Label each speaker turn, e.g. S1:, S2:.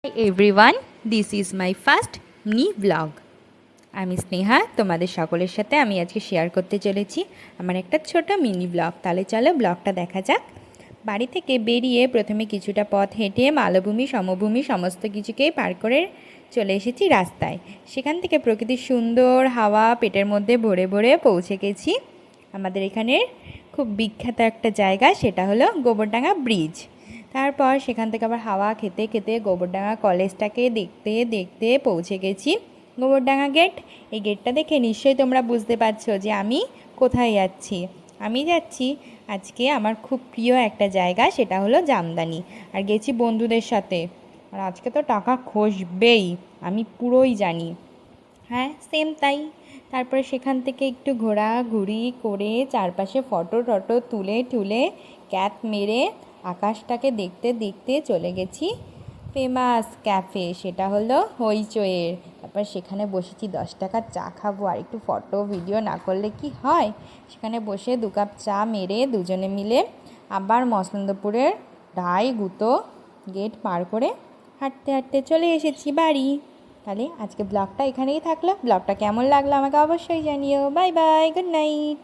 S1: Hi everyone, this is my first mini vlog. আমি স্নেহা, তোমাদের সকলের সাথে আমি আজকে শেয়ার করতে চলেছি আমার একটা ছোট মিনি ব্লগ। তাহলে চলো ব্লগটা দেখা যাক। বাড়ি থেকে বেরিয়ে প্রথমে কিছুটা পথ হেঁটে মালভূমি সমভূমি সমস্ত কিছুকেই পার করে চলে এসেছি রাস্তায়। সেখান থেকে প্রকৃতির সুন্দর হাওয়া পেটের মধ্যে ভরে ভরে পৌঁছে গেছি আমাদের এখানের খুব বিখ্যাত একটা জায়গা, সেটা হলো গোবরডাঙ্গা ব্রিজ। তারপর সেখান থেকে আবার হাওয়া খেতে খেতে গোবরডাঙ্গা কলেজটাকে দেখতে দেখতে পৌঁছে গেছি গোবরডাঙ্গা গেট। এই গেটটা দেখে নিশ্চয়ই তোমরা বুঝতে পারছো যে আমি কোথায় যাচ্ছি। আমি যাচ্ছি আজকে আমার খুব প্রিয় একটা জায়গা, সেটা হলো জামদানি। আর গেছি বন্ধুদের সাথে। আর আজকে তো টাকা খসবেই, আমি পুরোই জানি। হ্যাঁ, সেম তাই। তারপরে সেখান থেকে একটু ঘোরাঘুরি করে চারপাশে ফটো টটো তুলে টুলে ক্যাপ মেরে আকাশটাকে দেখতে দেখতে চলে গেছি ফেমাস ক্যাফে, সেটা হলো হইচইয়ের। তারপর সেখানে বসেছি 10 টাকার চা খাবো, আর একটু ফটো ভিডিও না করলে কি হয়। সেখানে বসে 2 কাপ চা মেরে দুজনে মিলে আবার মসলন্দপুরের ঢাই গুঁতো গেট পার করে হাঁটতে হাঁটতে চলে এসেছি বাড়ি। তাহলে আজকে ব্লগটা এখানেই থাকলো। ব্লগটা কেমন লাগলো আমাকে অবশ্যই জানিও। Bye bye, good night.